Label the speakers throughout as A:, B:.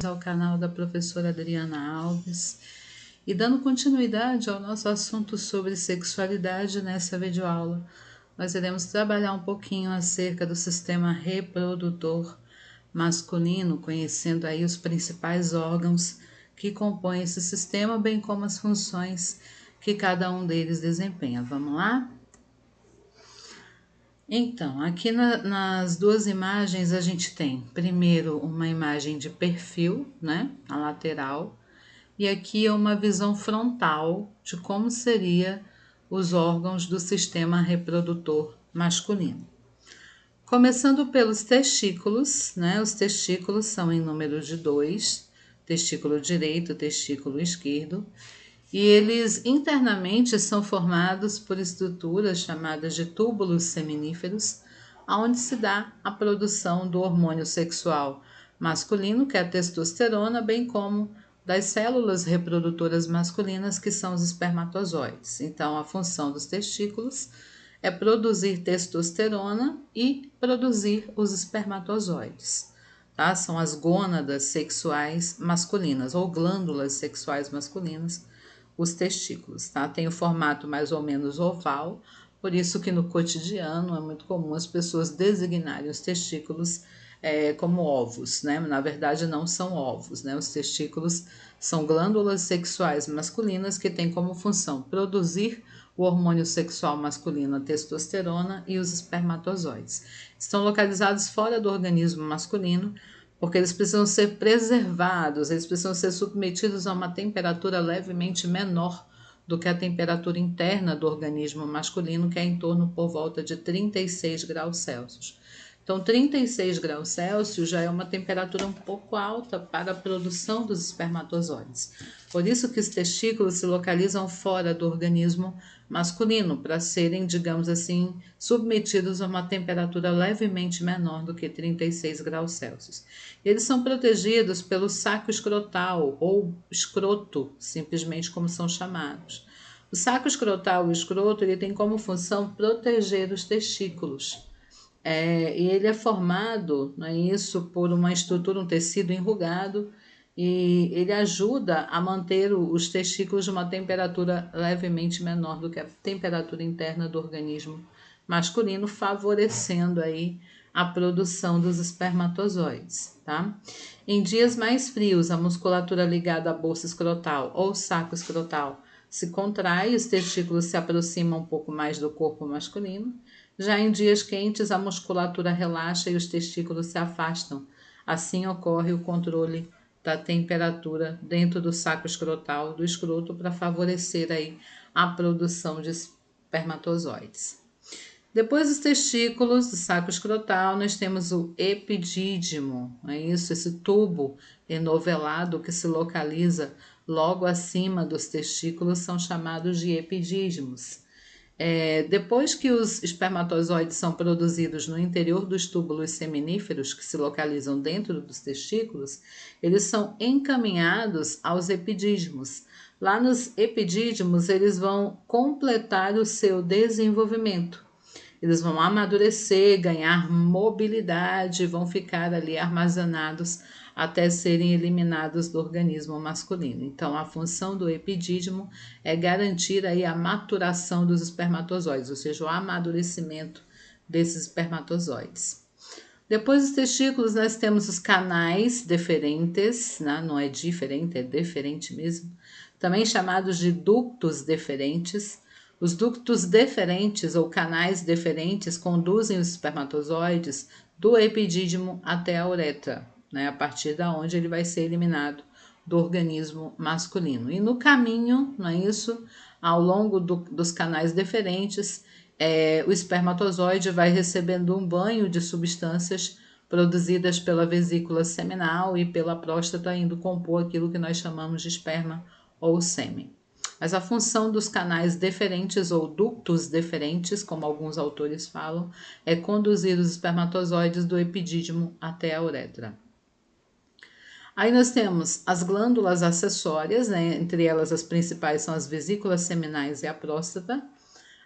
A: Ao canal da professora Adriana Alves e dando continuidade ao nosso assunto sobre sexualidade nessa videoaula, nós iremos trabalhar um pouquinho acerca do sistema reprodutor masculino, conhecendo aí os principais órgãos que compõem esse sistema, bem como as funções que cada um deles desempenha. Vamos lá? Então, aqui nas duas imagens a gente tem primeiro uma imagem de perfil, né, na lateral, e aqui é uma visão frontal de como seria os órgãos do sistema reprodutor masculino. Começando pelos testículos, né, os testículos são em número de 2, testículo direito, testículo esquerdo, e eles internamente são formados por estruturas chamadas de túbulos seminíferos, onde se dá a produção do hormônio sexual masculino, que é a testosterona, bem como das células reprodutoras masculinas, que são os espermatozoides. Então, a função dos testículos é produzir testosterona e produzir os espermatozoides. Tá? São as gônadas sexuais masculinas ou glândulas sexuais masculinas, os testículos, tá? Tem o formato mais ou menos oval, por isso que no cotidiano é muito comum as pessoas designarem os testículos como ovos, né? Na verdade não são ovos, né? Os testículos são glândulas sexuais masculinas que têm como função produzir o hormônio sexual masculino, a testosterona, e os espermatozoides. Estão localizados fora do organismo masculino, porque eles precisam ser preservados, eles precisam ser submetidos a uma temperatura levemente menor do que a temperatura interna do organismo masculino, que é em torno por volta de 36 graus Celsius. Então, 36 graus Celsius já é uma temperatura um pouco alta para a produção dos espermatozoides. Por isso que os testículos se localizam fora do organismo masculino, para serem, digamos assim, submetidos a uma temperatura levemente menor do que 36 graus Celsius. Eles são protegidos pelo saco escrotal, ou escroto, simplesmente como são chamados. O saco escrotal, o escroto, ele tem como função proteger os testículos. E ele é formado, não é isso, por uma estrutura, um tecido enrugado, e ele ajuda a manter os testículos de uma temperatura levemente menor do que a temperatura interna do organismo masculino, favorecendo aí a produção dos espermatozoides, tá? Em dias mais frios, a musculatura ligada à bolsa escrotal ou saco escrotal se contrai, os testículos se aproximam um pouco mais do corpo masculino. Já em dias quentes, a musculatura relaxa e os testículos se afastam. Assim ocorre o controle da temperatura dentro do saco escrotal do escroto para favorecer aí a produção de espermatozoides. Depois dos testículos, do saco escrotal, nós temos o epidídimo, é isso, esse tubo enovelado que se localiza logo acima dos testículos são chamados de epidídimos. Depois que os espermatozoides são produzidos no interior dos túbulos seminíferos, que se localizam dentro dos testículos, eles são encaminhados aos epidídimos. Lá nos epidídimos, eles vão completar o seu desenvolvimento. Eles vão amadurecer, ganhar mobilidade, vão ficar ali armazenados até serem eliminados do organismo masculino. Então, a função do epidídimo é garantir aí a maturação dos espermatozoides, ou seja, o amadurecimento desses espermatozoides. Depois dos testículos, nós temos os canais deferentes, né? Não é diferente, é deferente mesmo, também chamados de ductos deferentes. Os ductos deferentes ou canais deferentes conduzem os espermatozoides do epidídimo até a uretra, né? A partir da onde ele vai ser eliminado do organismo masculino. E no caminho, não é isso? Ao longo dos canais deferentes, o espermatozoide vai recebendo um banho de substâncias produzidas pela vesícula seminal e pela próstata, indo compor aquilo que nós chamamos de esperma ou sêmen. Mas a função dos canais deferentes ou ductos deferentes, como alguns autores falam, é conduzir os espermatozoides do epidídimo até a uretra. Aí nós temos as glândulas acessórias, né? Entre elas as principais são as vesículas seminais e a próstata.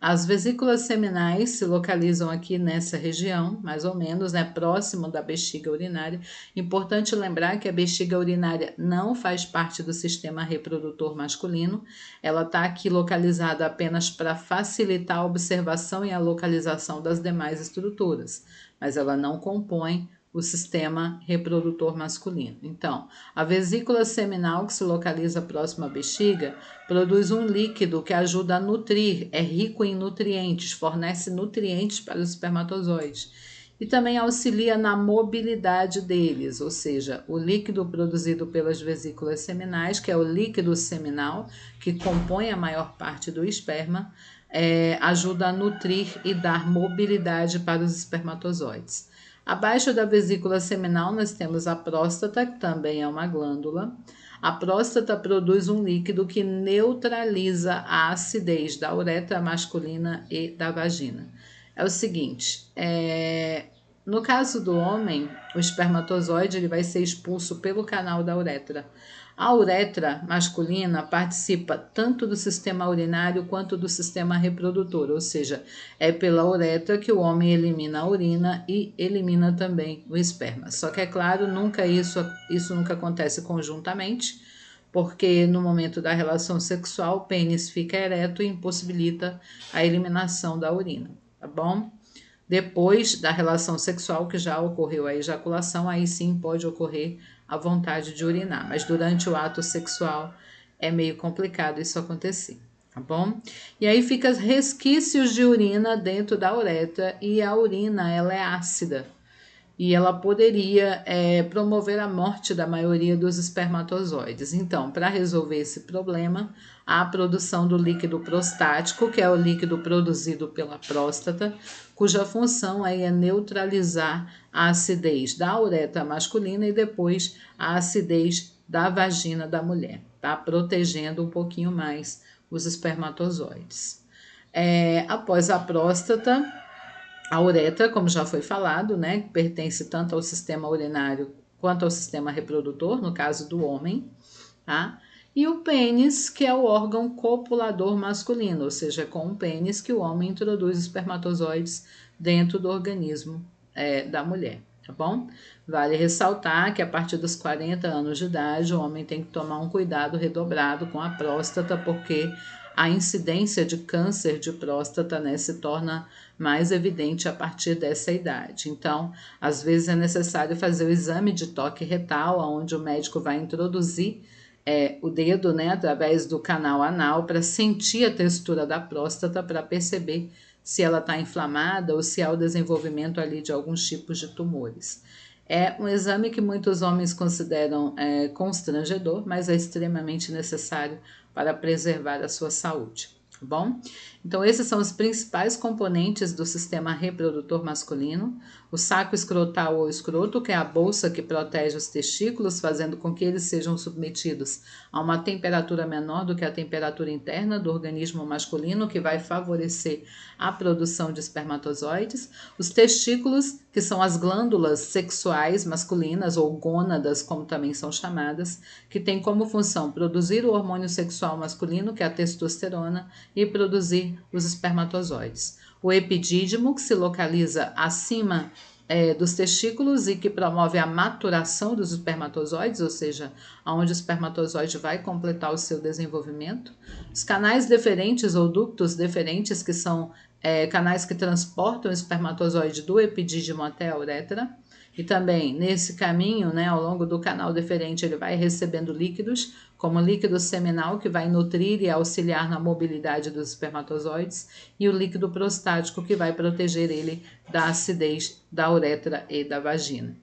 A: As vesículas seminais se localizam aqui nessa região, mais ou menos, né, próximo da bexiga urinária. Importante lembrar que a bexiga urinária não faz parte do sistema reprodutor masculino. Ela está aqui localizada apenas para facilitar a observação e a localização das demais estruturas, mas ela não compõe o sistema reprodutor masculino. Então, a vesícula seminal, que se localiza próximo à bexiga, produz um líquido que ajuda a nutrir, é rico em nutrientes, fornece nutrientes para os espermatozoides e também auxilia na mobilidade deles, ou seja, o líquido produzido pelas vesículas seminais, que é o líquido seminal, que compõe a maior parte do esperma, ajuda a nutrir e dar mobilidade para os espermatozoides. Abaixo da vesícula seminal nós temos a próstata, que também é uma glândula. A próstata produz um líquido que neutraliza a acidez da uretra masculina e da vagina. É o seguinte, no caso do homem, o espermatozoide ele vai ser expulso pelo canal da uretra. A uretra masculina participa tanto do sistema urinário quanto do sistema reprodutor, ou seja, é pela uretra que o homem elimina a urina e elimina também o esperma. Só que é claro, isso nunca acontece conjuntamente, porque no momento da relação sexual o pênis fica ereto e impossibilita a eliminação da urina, tá bom? Depois da relação sexual, que já ocorreu a ejaculação, aí sim pode ocorrer a vontade de urinar, mas durante o ato sexual é meio complicado isso acontecer, tá bom? E aí fica resquícios de urina dentro da uretra e a urina ela é ácida e ela poderia promover a morte da maioria dos espermatozoides. Então, para resolver esse problema, há a produção do líquido prostático, que é o líquido produzido pela próstata, cuja função aí é neutralizar a acidez da uretra masculina e depois a acidez da vagina da mulher, tá? Protegendo um pouquinho mais os espermatozoides. Após a próstata, a uretra, como já foi falado, né, pertence tanto ao sistema urinário quanto ao sistema reprodutor, no caso do homem, tá? E o pênis, que é o órgão copulador masculino, ou seja, é com o pênis que o homem introduz espermatozoides dentro do organismo da mulher, tá bom? Vale ressaltar que a partir dos 40 anos de idade, o homem tem que tomar um cuidado redobrado com a próstata, porque a incidência de câncer de próstata, né, se torna mais evidente a partir dessa idade. Então, às vezes é necessário fazer o exame de toque retal, onde o médico vai introduzir o dedo, né, através do canal anal para sentir a textura da próstata, para perceber se ela está inflamada ou se há o desenvolvimento ali de alguns tipos de tumores. É um exame que muitos homens consideram constrangedor, mas é extremamente necessário para preservar a sua saúde, tá bom? Então, esses são os principais componentes do sistema reprodutor masculino: o saco escrotal ou escroto, que é a bolsa que protege os testículos, fazendo com que eles sejam submetidos a uma temperatura menor do que a temperatura interna do organismo masculino, que vai favorecer a produção de espermatozoides. Os testículos, que são as glândulas sexuais masculinas, ou gônadas, como também são chamadas, que tem como função produzir o hormônio sexual masculino, que é a testosterona, e produzir os espermatozoides. O epidídimo, que se localiza acima dos testículos e que promove a maturação dos espermatozoides, ou seja, onde o espermatozoide vai completar o seu desenvolvimento. Os canais deferentes ou ductos deferentes, que são canais que transportam o espermatozoide do epidídimo até a uretra. E também, nesse caminho, né, ao longo do canal deferente, ele vai recebendo líquidos, como o líquido seminal, que vai nutrir e auxiliar na mobilidade dos espermatozoides, e o líquido prostático, que vai proteger ele da acidez da uretra e da vagina.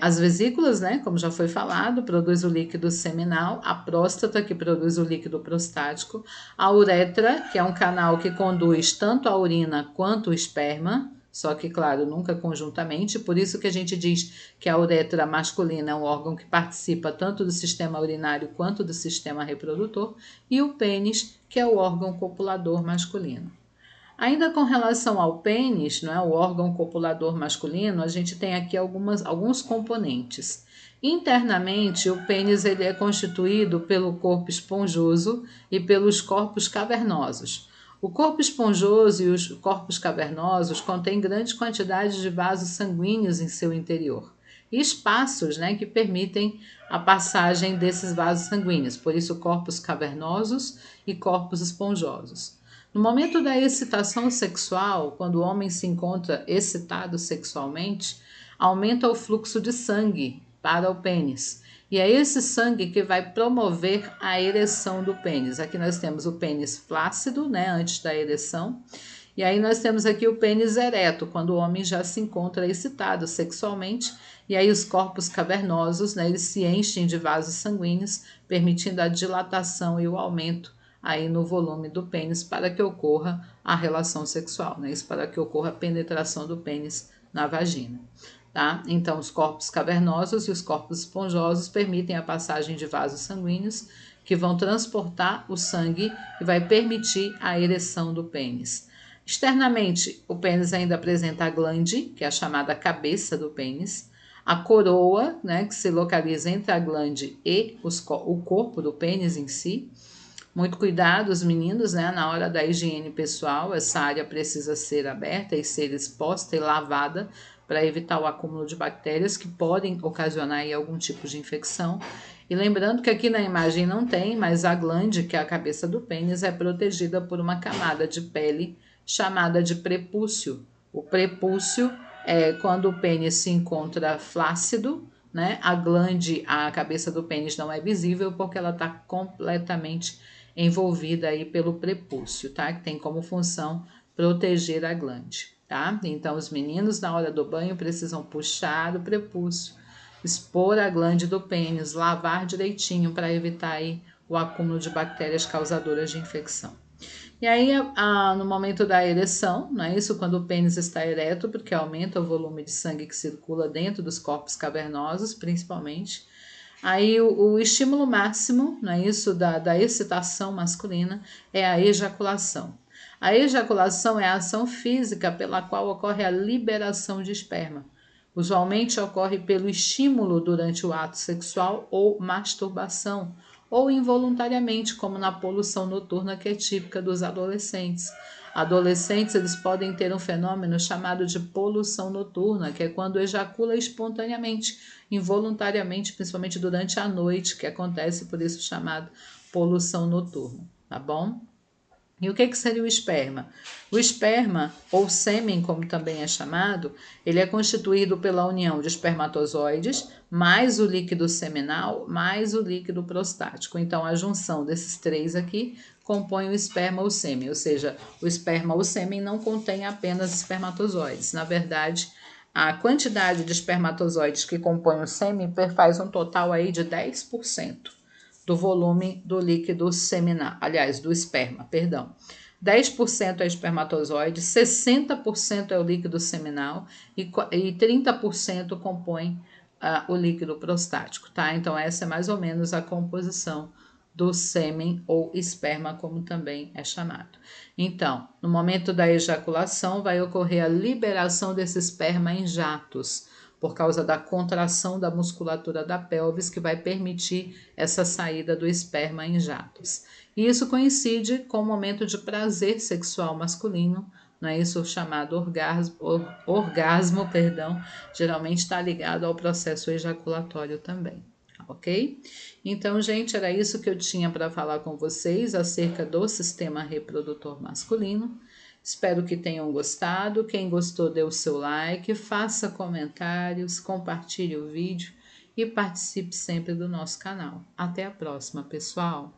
A: As vesículas, né, como já foi falado, produz o líquido seminal, a próstata, que produz o líquido prostático, a uretra, que é um canal que conduz tanto a urina quanto o esperma, só que, claro, nunca conjuntamente, por isso que a gente diz que a uretra masculina é um órgão que participa tanto do sistema urinário quanto do sistema reprodutor, e o pênis, que é o órgão copulador masculino. Ainda com relação ao pênis, não é, o órgão copulador masculino, a gente tem aqui alguns componentes. Internamente, o pênis ele é constituído pelo corpo esponjoso e pelos corpos cavernosos. O corpo esponjoso e os corpos cavernosos contêm grandes quantidades de vasos sanguíneos em seu interior e espaços, né, que permitem a passagem desses vasos sanguíneos, por isso corpos cavernosos e corpos esponjosos. No momento da excitação sexual, quando o homem se encontra excitado sexualmente, aumenta o fluxo de sangue para o pênis. E é esse sangue que vai promover a ereção do pênis. Aqui nós temos o pênis flácido, né, antes da ereção. E aí nós temos aqui o pênis ereto, quando o homem já se encontra excitado sexualmente. E aí os corpos cavernosos, né, eles se enchem de vasos sanguíneos, permitindo a dilatação e o aumento aí no volume do pênis para que ocorra a relação sexual, né? Isso para que ocorra a penetração do pênis na vagina. Tá? Então, os corpos cavernosos e os corpos esponjosos permitem a passagem de vasos sanguíneos que vão transportar o sangue e vai permitir a ereção do pênis. Externamente, o pênis ainda apresenta a glande, que é a chamada cabeça do pênis, a coroa, né, que se localiza entre a glande e o corpo do pênis em si. Muito cuidado, os meninos, né, na hora da higiene pessoal, essa área precisa ser aberta e ser exposta e lavada para evitar o acúmulo de bactérias que podem ocasionar aí algum tipo de infecção. E lembrando que aqui na imagem não tem, mas a glande, que é a cabeça do pênis, é protegida por uma camada de pele chamada de prepúcio. O prepúcio é quando o pênis se encontra flácido, né? A glande, a cabeça do pênis não é visível porque ela está completamente envolvida aí pelo prepúcio, tá? Que tem como função proteger a glande, tá? Então, os meninos, na hora do banho, precisam puxar o prepúcio, expor a glande do pênis, lavar direitinho para evitar aí o acúmulo de bactérias causadoras de infecção. E aí, no momento da ereção, não é isso? Quando o pênis está ereto, porque aumenta o volume de sangue que circula dentro dos corpos cavernosos, principalmente. Aí, o estímulo máximo, não é isso? Da excitação masculina é a ejaculação. A ejaculação é a ação física pela qual ocorre a liberação de esperma. Usualmente ocorre pelo estímulo durante o ato sexual ou masturbação, ou involuntariamente, como na poluição noturna que é típica dos adolescentes. Adolescentes, eles podem ter um fenômeno chamado de poluição noturna, que é quando ejacula espontaneamente, involuntariamente, principalmente durante a noite, que acontece por isso chamado poluição noturna, tá bom? E o que seria o esperma? O esperma, ou sêmen, como também é chamado, ele é constituído pela união de espermatozoides, mais o líquido seminal, mais o líquido prostático. Então, a junção desses três aqui compõe o esperma ou sêmen, ou seja, o esperma ou sêmen não contém apenas espermatozoides. Na verdade, a quantidade de espermatozoides que compõe o sêmen faz um total aí de 10% do volume do líquido seminal, aliás, do esperma, perdão. 10% é espermatozoide, 60% é o líquido seminal e 30% compõe o líquido prostático, tá? Então, essa é mais ou menos a composição do sêmen ou esperma, como também é chamado. Então, no momento da ejaculação, vai ocorrer a liberação desse esperma em jatos, por causa da contração da musculatura da pelvis, que vai permitir essa saída do esperma em jatos. E isso coincide com o momento de prazer sexual masculino, não é isso chamado orgasmo, geralmente está ligado ao processo ejaculatório também, ok? Então, gente, era isso que eu tinha para falar com vocês acerca do sistema reprodutor masculino. Espero que tenham gostado. Quem gostou, dê o seu like, faça comentários, compartilhe o vídeo e participe sempre do nosso canal. Até a próxima, pessoal!